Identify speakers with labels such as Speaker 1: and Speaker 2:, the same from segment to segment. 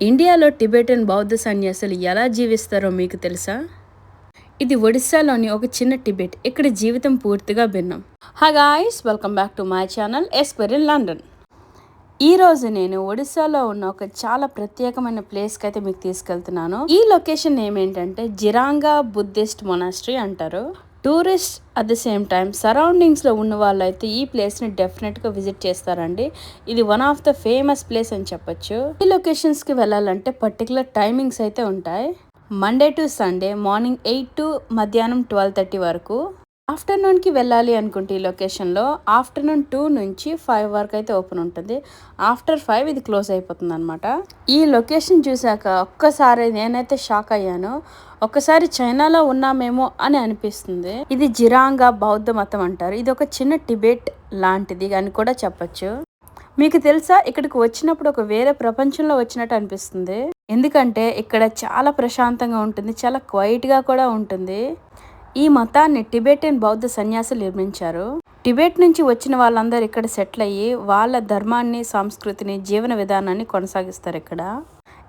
Speaker 1: ఇండియాలో టిబెటన్ బౌద్ధ సన్యాసులు ఎలా జీవిస్తారో మీకు తెలుసా? ఇది ఒడిస్సాలోని ఒక చిన్న టిబెట్. ఇక్కడ జీవితం పూర్తిగా భిన్నం. Hi guys, welcome back to my channel ఎస్పర్ ఇన్ లండన్. ఈరోజు నేను ఒడిస్సాలో ఉన్న ఒక చాలా ప్రత్యేకమైన ప్లేస్కి అయితే మీకు తీసుకెళ్తున్నాను. ఈ లొకేషన్ ఏమేంటంటే జిరాంగా బుద్ధిస్ట్ మొనాస్ట్రీ అంటారు. Tourist at the same time సరౌండింగ్స్లో ఉన్న వాళ్ళు అయితే ఈ ప్లేస్ని డెఫినెట్గా విజిట్ చేస్తారండి. ఇది one of the famous place అని చెప్పొచ్చు. ఈ లొకేషన్స్కి వెళ్ళాలంటే పర్టికులర్ టైమింగ్స్ అయితే ఉంటాయి. Monday to Sunday morning 8 to మధ్యాహ్నం 12:30 వరకు. ఆఫ్టర్నూన్కి వెళ్ళాలి అనుకుంటే ఈ లొకేషన్లో ఆఫ్టర్నూన్ 2 నుంచి 5 వరకు అయితే ఓపెన్ ఉంటుంది. ఆఫ్టర్ 5 ఇది క్లోజ్ అయిపోతుంది అనమాట. ఈ లొకేషన్ చూశాక ఒక్కసారి నేనైతే షాక్ అయ్యాను. ఒక్కసారి చైనాలో ఉన్నామేమో అని అనిపిస్తుంది. ఇది జిరాంగా బౌద్ధ మతం అంటారు. ఇది ఒక చిన్న టిబెట్ లాంటిది అని కూడా చెప్పచ్చు. మీకు తెలుసా, ఇక్కడికి వచ్చినప్పుడు ఒక వేరే ప్రపంచంలో వచ్చినట్టు అనిపిస్తుంది. ఎందుకంటే ఇక్కడ చాలా ప్రశాంతంగా ఉంటుంది, చాలా క్వైట్గా కూడా ఉంటుంది. ఈ మతాన్ని టిబెటన్ బౌద్ధ సన్యాసులు నిర్మించారు. టిబెట్ నుంచి వచ్చిన వాళ్ళందరూ ఇక్కడ సెటిల్ అయ్యి వాళ్ళ ధర్మాన్ని, సంస్కృతిని, జీవన విధానాన్ని కొనసాగిస్తారు.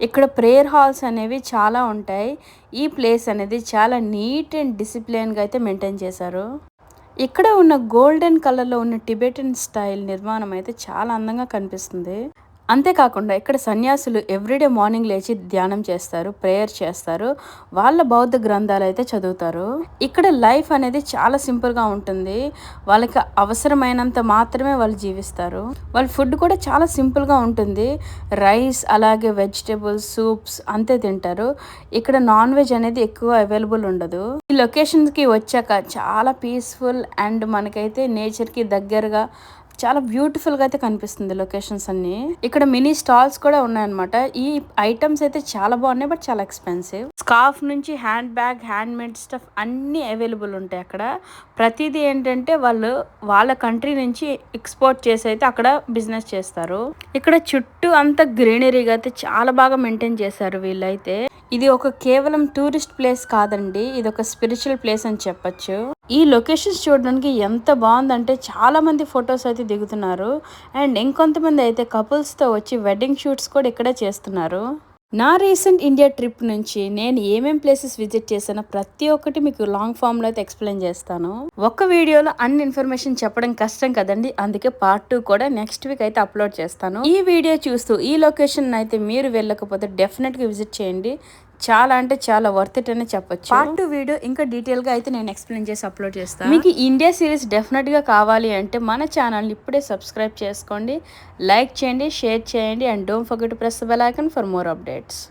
Speaker 1: ఇక్కడ ప్రేయర్ హాల్స్ అనేవి చాలా ఉంటాయి. ఈ ప్లేస్ అనేది చాలా నీట్ అండ్ డిసిప్లిన్గా అయితే మెయింటైన్ చేశారు. ఇక్కడ ఉన్న గోల్డెన్ కలర్లో ఉన్న టిబెటన్ స్టైల్ నిర్మాణం అయితే చాలా అందంగా కనిపిస్తుంది. అంతేకాకుండా ఇక్కడ సన్యాసులు ఎవ్రీడే మార్నింగ్ లేచి ధ్యానం చేస్తారు, ప్రేయర్ చేస్తారు, వాళ్ళ బౌద్ధ గ్రంథాలు అయితే చదువుతారు. ఇక్కడ లైఫ్ అనేది చాలా సింపుల్గా ఉంటుంది. వాళ్ళకి అవసరమైనంత మాత్రమే వాళ్ళు జీవిస్తారు. వాళ్ళ ఫుడ్ కూడా చాలా సింపుల్గా ఉంటుంది. రైస్ అలాగే వెజిటేబుల్స్, సూప్స్ అంతే తింటారు. ఇక్కడ నాన్ వెజ్ అనేది ఎక్కువ అవైలబుల్ ఉండదు. ఈ లొకేషన్కి వచ్చాక చాలా పీస్ఫుల్ అండ్ మనకైతే నేచర్కి దగ్గరగా చాలా బ్యూటిఫుల్గా అయితే కనిపిస్తుంది లొకేషన్స్ అన్ని. ఇక్కడ మినీ స్టాల్స్ కూడా ఉన్నాయన్నమాట. ఈ ఐటమ్స్ అయితే చాలా బాగున్నాయి, బట్ చాలా ఎక్స్పెన్సివ్. స్కార్ఫ్ నుంచి hand bag, hand made stuff అన్నీ అవైలబుల్ ఉంటాయి అక్కడ. ప్రతిదీ ఏంటంటే వాళ్ళు వాళ్ళ కంట్రీ నుంచి ఎక్స్పోర్ట్ చేసి అయితే అక్కడ బిజినెస్ చేస్తారు. ఇక్కడ చుట్టూ అంతా గ్రీనరీగా అయితే చాలా బాగా మెయింటైన్ చేశారు వీళ్ళైతే. ఇది ఒక కేవలం టూరిస్ట్ ప్లేస్ కాదండి, ఇది ఒక స్పిరిచువల్ ప్లేస్ అని చెప్పొచ్చు. ఈ లొకేషన్స్ చూడడానికి ఎంత బాగుందంటే చాలా మంది ఫొటోస్ అయితే దిగుతున్నారు. అండ్ ఇంకొంతమంది అయితే కపుల్స్తో వచ్చి వెడ్డింగ్ షూట్స్ కూడా ఇక్కడే చేస్తున్నారు. నా రీసెంట్ ఇండియా ట్రిప్ నుంచి నేను ఏమేం ప్లేసెస్ విజిట్ చేశానో ప్రతి ఒక్కటి మీకు లాంగ్ ఫామ్లో అయితే ఎక్స్ప్లెయిన్ చేస్తాను. ఒక్క వీడియోలో అన్ని ఇన్ఫర్మేషన్ చెప్పడం కష్టం కదండి, అందుకే పార్ట్ 2 కూడా నెక్స్ట్ వీక్ అయితే అప్లోడ్ చేస్తాను. ఈ వీడియో చూస్తూ ఈ లొకేషన్ అయితే మీరు వెళ్ళకపోతే డెఫినెట్గా విజిట్ చేయండి. చాలా అంటే చాలా వర్త్ ఇట్ అని చెప్పొచ్చు. పార్ట్ 2 వీడియో ఇంకా డీటెయిల్గా అయితే నేను ఎక్స్ప్లెయిన్ చేసి అప్లోడ్ చేస్తాను. మీకు ఇండియా సిరీస్ డెఫినెట్గా కావాలి అంటే మన ఛానల్ని ఇప్పుడే సబ్స్క్రైబ్ చేసుకోండి, లైక్ చేయండి, షేర్ చేయండి, and don't forget to press the bell icon for more updates.